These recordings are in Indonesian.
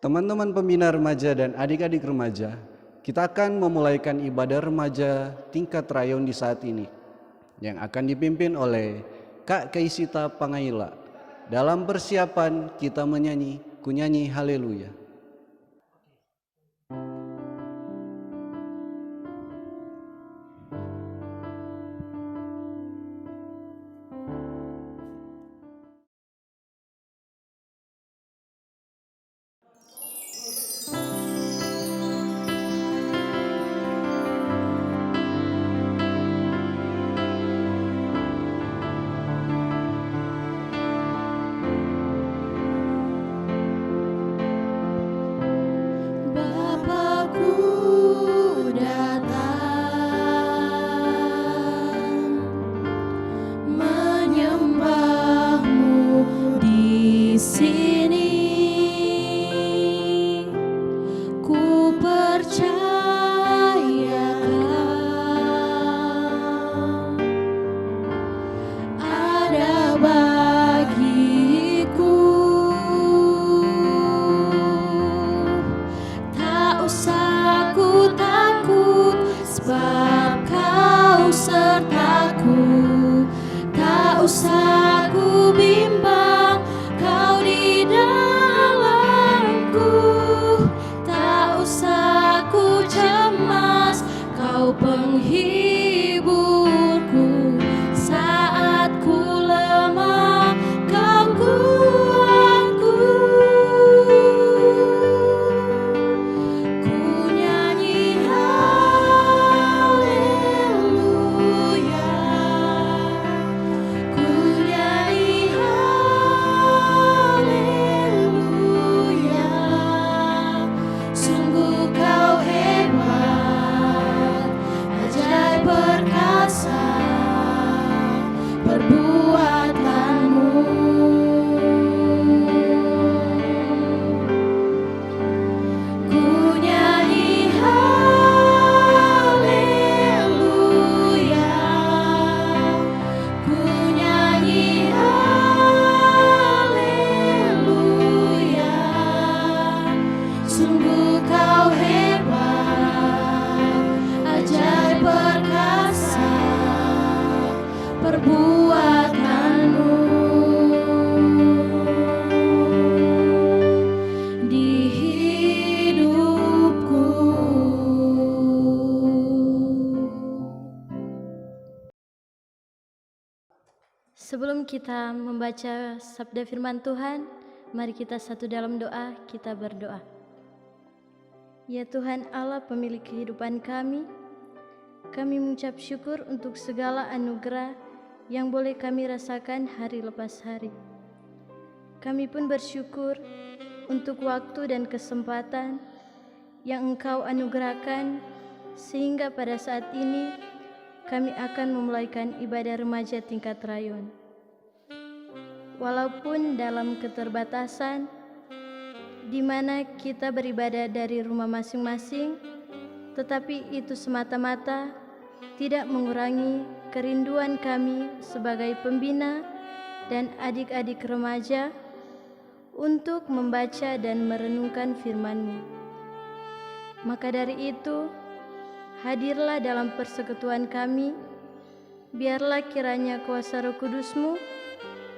Teman-teman pembina remaja dan adik-adik remaja, kita akan memulaikan ibadah remaja tingkat rayon di saat ini yang akan dipimpin oleh Kak Kaisita Pangaila. Dalam persiapan kita menyanyi kunyanyi haleluya. Sebelum kita membaca sabda firman Tuhan, mari kita satu dalam doa, kita berdoa. Ya Tuhan Allah pemilik kehidupan kami mengucap syukur untuk segala anugerah yang boleh kami rasakan hari lepas hari. Kami pun bersyukur untuk waktu dan kesempatan yang Engkau anugerahkan sehingga pada saat ini kami akan memulaikan ibadah remaja tingkat rayon. Walaupun dalam keterbatasan, di mana kita beribadah dari rumah masing-masing, tetapi itu semata-mata tidak mengurangi kerinduan kami sebagai pembina dan adik-adik remaja untuk membaca dan merenungkan firman-Mu. Maka dari itu, hadirlah dalam persekutuan kami, biarlah kiranya kuasa Roh Kudus-Mu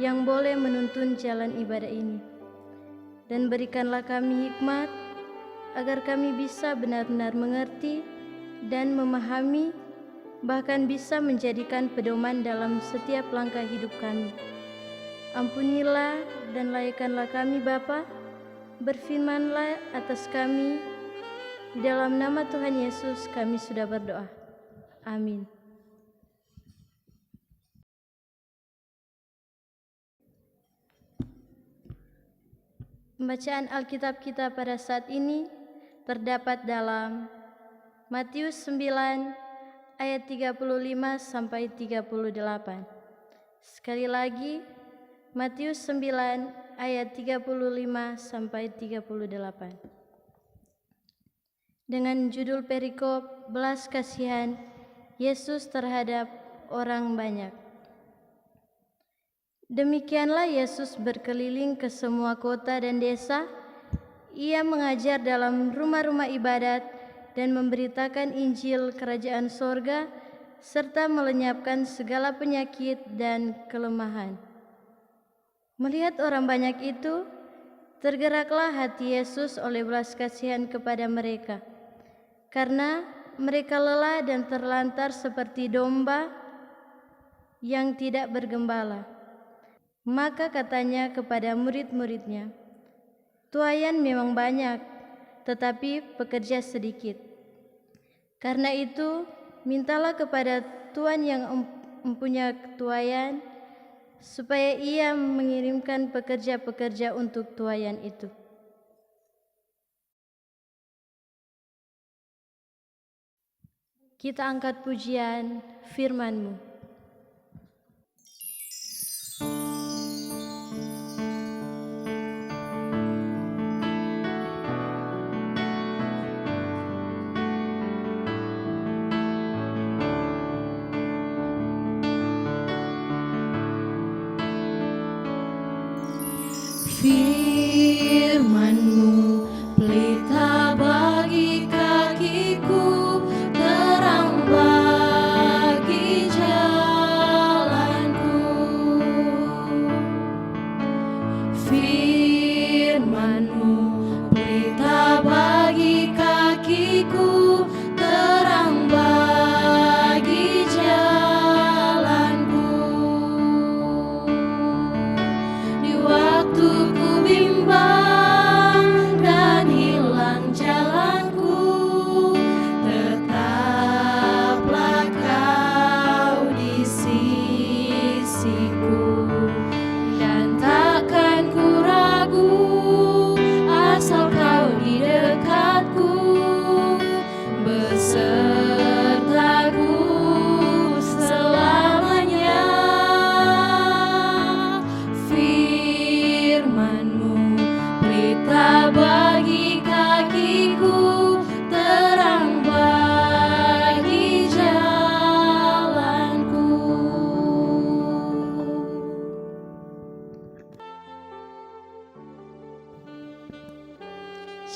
yang boleh menuntun jalan ibadah ini. Dan berikanlah kami hikmat, agar kami bisa benar-benar mengerti dan memahami, bahkan bisa menjadikan pedoman dalam setiap langkah hidup kami. Ampunilah dan layakkanlah kami Bapa, berfirmanlah atas kami. Di dalam nama Tuhan Yesus kami sudah berdoa. Amin. Pembacaan Alkitab kita pada saat ini terdapat dalam Matius 9 ayat 35 sampai 38. Sekali lagi, Matius 9 ayat 35 sampai 38. Dengan judul perikop belas kasihan Yesus terhadap orang banyak. Demikianlah Yesus berkeliling ke semua kota dan desa. Ia mengajar dalam rumah-rumah ibadat dan memberitakan Injil Kerajaan Sorga serta melenyapkan segala penyakit dan kelemahan. Melihat orang banyak itu, tergeraklah hati Yesus oleh belas kasihan kepada mereka, karena mereka lelah dan terlantar seperti domba yang tidak bergembala. Maka katanya kepada murid-muridnya, "Tuaian memang banyak, tetapi pekerja sedikit. Karena itu, mintalah kepada Tuhan yang mempunyai tuaian, supaya Ia mengirimkan pekerja-pekerja untuk tuaian itu." Kita angkat pujian firman-Mu. Firman-Mu pelita bagi kakiku, terang bagi jalanku. Firman-Mu pelita bagi kakiku, terang bagi jalanku. Di waktu ku bimbang dan hilang jalanku, tetaplah Kau di sisiku, dan takkan ku ragu asal Kau di dekatku, besertaku selamanya. Firman-Mu pelita bagi kakiku, terang bagi jalanku.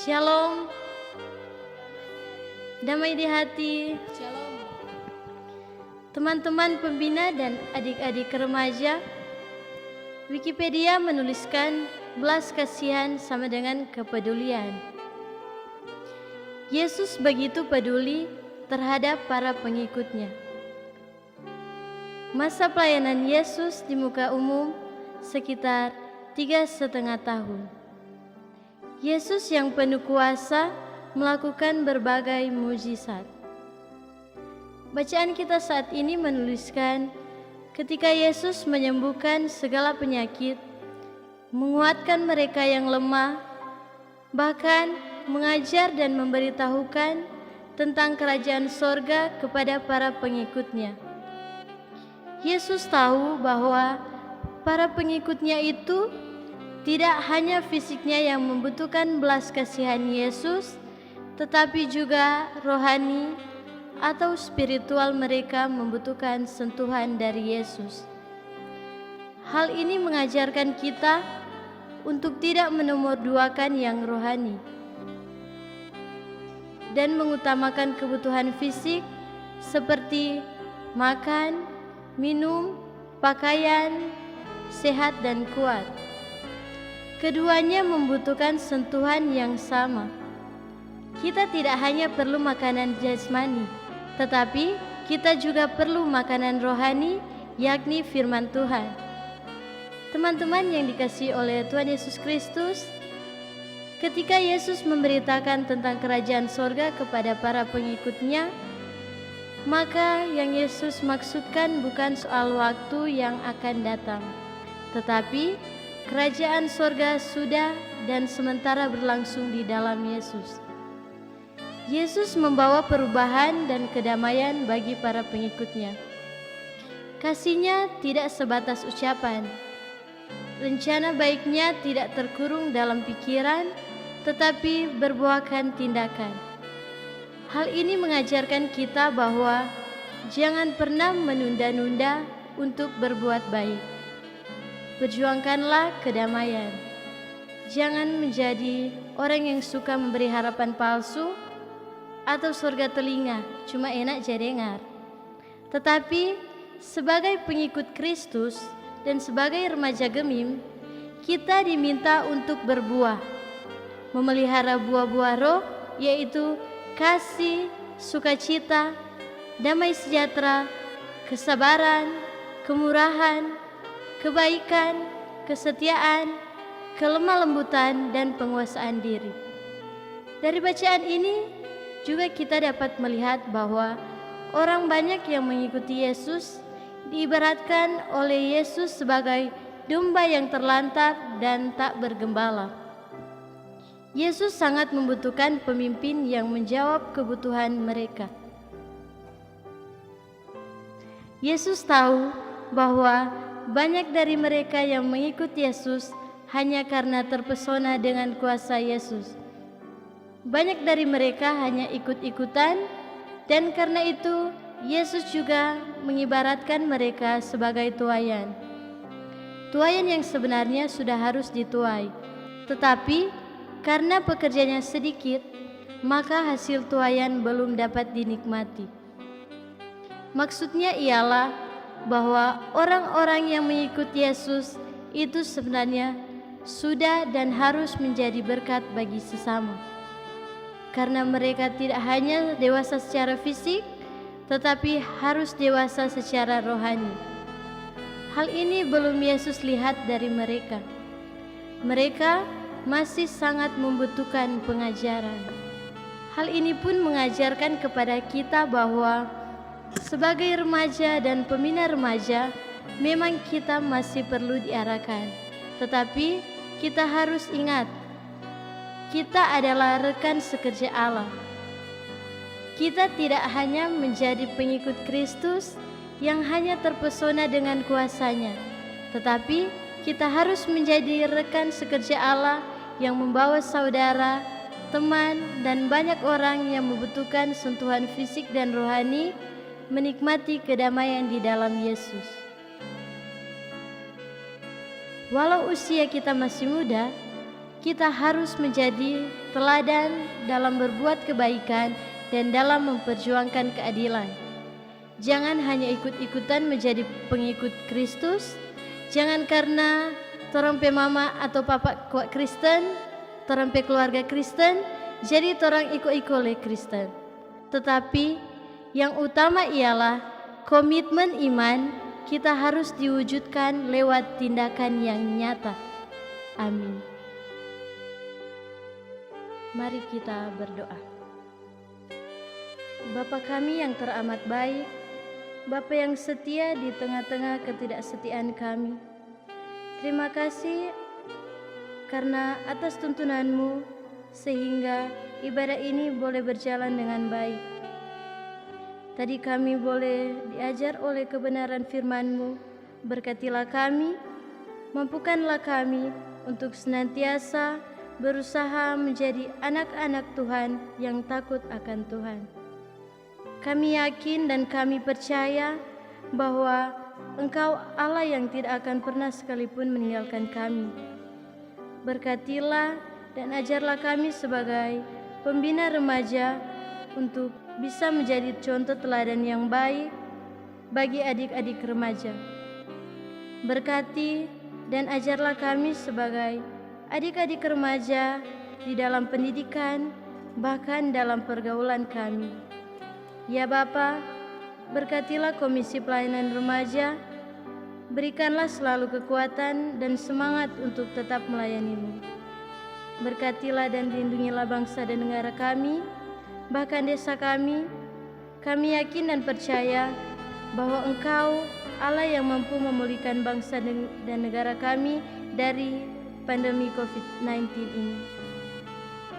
Shalom, damai di hati. Shalom. Teman-teman pembina dan adik-adik remaja, Wikipedia menuliskan belas kasihan sama dengan kepedulian. Yesus begitu peduli terhadap para pengikutnya. Masa pelayanan Yesus di muka umum sekitar 3,5 tahun. Yesus yang penuh kuasa melakukan berbagai mujizat. Bacaan kita saat ini menuliskan ketika Yesus menyembuhkan segala penyakit, menguatkan mereka yang lemah, bahkan mengajar dan memberitahukan tentang kerajaan sorga kepada para pengikutnya. Yesus tahu bahwa para pengikutnya itu tidak hanya fisiknya yang membutuhkan belas kasihan Yesus, tetapi juga rohani atau spiritual mereka membutuhkan sentuhan dari Yesus. Hal ini mengajarkan kita untuk tidak menomorduakan yang rohani dan mengutamakan kebutuhan fisik seperti makan, minum, pakaian, sehat dan kuat. Keduanya membutuhkan sentuhan yang sama. Kita tidak hanya perlu makanan jasmani, tetapi kita juga perlu makanan rohani, yakni firman Tuhan. Teman-teman yang dikasihi oleh Tuhan Yesus Kristus, ketika Yesus memberitakan tentang kerajaan sorga kepada para pengikutnya, maka yang Yesus maksudkan bukan soal waktu yang akan datang, tetapi kerajaan sorga sudah dan sementara berlangsung di dalam Yesus. Yesus membawa perubahan dan kedamaian bagi para pengikutnya. Kasih-Nya tidak sebatas ucapan. Rencana baiknya tidak terkurung dalam pikiran, tetapi berbuahkan tindakan. Hal ini mengajarkan kita bahwa jangan pernah menunda-nunda untuk berbuat baik. Perjuangkanlah kedamaian. Jangan menjadi orang yang suka memberi harapan palsu atau surga telinga cuma enak jadi dengar. Tetapi sebagai pengikut Kristus dan sebagai remaja gemim, kita diminta untuk berbuah, memelihara buah-buah roh, yaitu kasih, sukacita, damai sejahtera, kesabaran, kemurahan, kebaikan, kesetiaan, kelemah lembutan, dan penguasaan diri. Dari bacaan ini juga kita dapat melihat bahwa orang banyak yang mengikuti Yesus diibaratkan oleh Yesus sebagai domba yang terlantar dan tak bergembala. Yesus sangat membutuhkan pemimpin yang menjawab kebutuhan mereka. Yesus tahu bahwa banyak dari mereka yang mengikut Yesus hanya karena terpesona dengan kuasa Yesus. Banyak dari mereka hanya ikut-ikutan, dan karena itu Yesus juga mengibaratkan mereka sebagai tuaian. Tuaian yang sebenarnya sudah harus dituai, tetapi karena pekerjaannya sedikit, maka hasil tuaian belum dapat dinikmati. Maksudnya ialah bahwa orang-orang yang mengikut Yesus itu sebenarnya sudah dan harus menjadi berkat bagi sesama. Karena mereka tidak hanya dewasa secara fisik, tetapi harus dewasa secara rohani. Hal ini belum Yesus lihat dari mereka. Mereka masih sangat membutuhkan pengajaran. Hal ini pun mengajarkan kepada kita bahwa sebagai remaja dan pembina remaja, memang kita masih perlu diarahkan. Tetapi kita harus ingat, kita adalah rekan sekerja Allah. Kita tidak hanya menjadi pengikut Kristus yang hanya terpesona dengan kuasanya, tetapi kita harus menjadi rekan sekerja Allah yang membawa saudara, teman, dan banyak orang yang membutuhkan sentuhan fisik dan rohani menikmati kedamaian di dalam Yesus. Walau usia kita masih muda, kita harus menjadi teladan dalam berbuat kebaikan dan dalam memperjuangkan keadilan. Jangan hanya ikut-ikutan menjadi pengikut Kristus. Jangan karena torang pe mama atau papa kuat Kristen, torang pe keluarga Kristen, jadi torang ikut-ikut oleh Kristen. Tetapi yang utama ialah komitmen iman kita harus diwujudkan lewat tindakan yang nyata. Amin. Mari kita berdoa. Bapa kami yang teramat baik, Bapa yang setia di tengah-tengah ketidaksetiaan kami, terima kasih karena atas tuntunan-Mu sehingga ibadah ini boleh berjalan dengan baik. Tadi kami boleh diajar oleh kebenaran firman-Mu. Berkatilah kami, mampukanlah kami untuk senantiasa berusaha menjadi anak-anak Tuhan yang takut akan Tuhan. Kami yakin dan kami percaya bahwa Engkau Allah yang tidak akan pernah sekalipun meninggalkan kami. Berkatilah dan ajarlah kami sebagai pembina remaja untuk bisa menjadi contoh teladan yang baik bagi adik-adik remaja. Berkati dan ajarlah kami sebagai adik-adik remaja di dalam pendidikan, bahkan dalam pergaulan kami. Ya Bapa, berkatilah Komisi Pelayanan Remaja, berikanlah selalu kekuatan dan semangat untuk tetap melayani-Mu. Berkatilah dan lindungilah bangsa dan negara kami, bahkan desa kami. Kami yakin dan percaya bahwa Engkau Allah yang mampu memulihkan bangsa dan negara kami dari pandemi COVID-19 ini.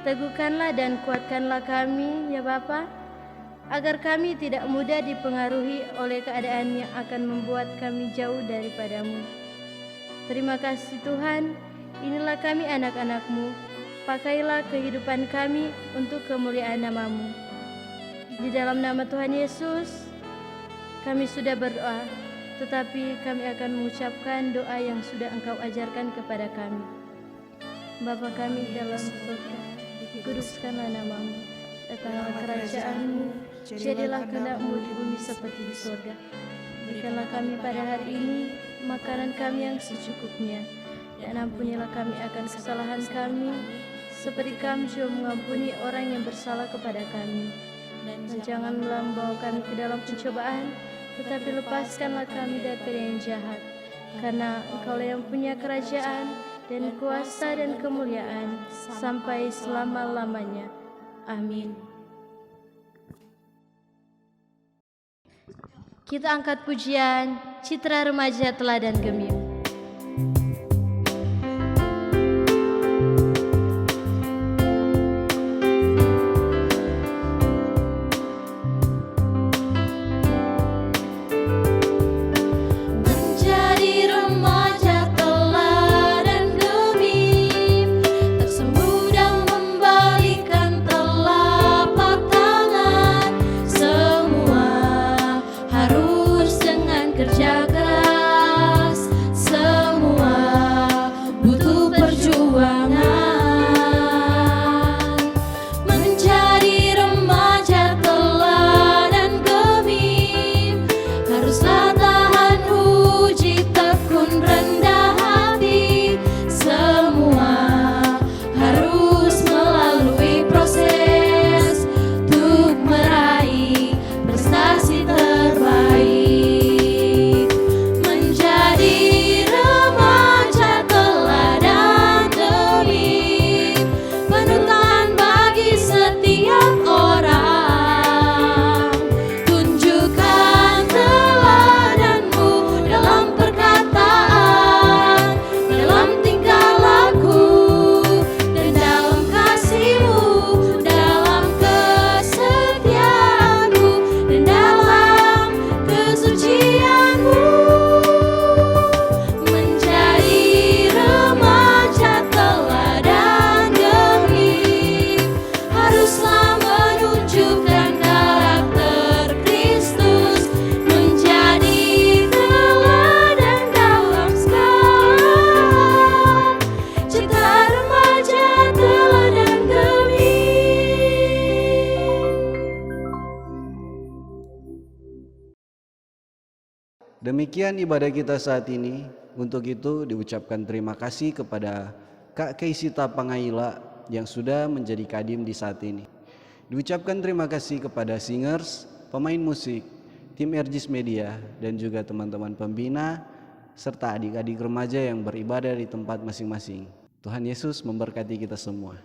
Teguhkanlah dan kuatkanlah kami, ya Bapa, agar kami tidak mudah dipengaruhi oleh keadaan yang akan membuat kami jauh daripada-Mu. Terima kasih Tuhan, inilah kami anak-anak-Mu. Pakailah kehidupan kami untuk kemuliaan nama-Mu. Di dalam nama Tuhan Yesus, kami sudah berdoa, tetapi kami akan mengucapkan doa yang sudah Engkau ajarkan kepada kami. Bapa kami dalam surga, dikuduskanlah namamu, datanglah kerajaanmu, jadilah kehendak-mu di bumi seperti di surga. Berikanlah kami pada hari ini makanan kami yang secukupnya, dan ampunilah kami akan kesalahan kami, seperti kami juga mengampuni orang yang bersalah kepada kami. Dan janganlah membawa kami ke dalam pencobaan, tetapi lepaskanlah kami daripada yang jahat. Karena Engkau yang punya kerajaan dan kuasa dan kemuliaan sampai selama-lamanya. Amin. Kita angkat pujian Citra Remaja Teladan Gemim. Menjadi remaja teladan gemim, tak semudah membalikan telapak tangan. Semua harus dengan kerja keras, semua butuh perjuangan. Menjadi remaja teladan gemim, haruslah tahan uji, tekun, rendah hati. Semua harus melalui proses untuk meraih prestasi terbaik. Menjadi remaja teladan gemim, panutan bagi setiap orang. Tunjukkan teladanmu dalam perkataan, dalam tingkah laku, dan dalam kasihmu, dalam kesetiaanmu, dan dalam kesucianmu. Menjadi remaja teladan gemim, haruslah menunjukkan karakter Kristus. Menjadi teladan dalam segala hal. Citra remaja teladan gemim. Demikian ibadah kita saat ini. Untuk itu diucapkan terima kasih kepada Kak Keisita Pangaila yang sudah menjadi kadim di saat ini. Diucapkan terima kasih kepada singers, pemain musik, tim RGIS Media, dan juga teman-teman pembina, serta adik-adik remaja yang beribadah di tempat masing-masing. Tuhan Yesus memberkati kita semua.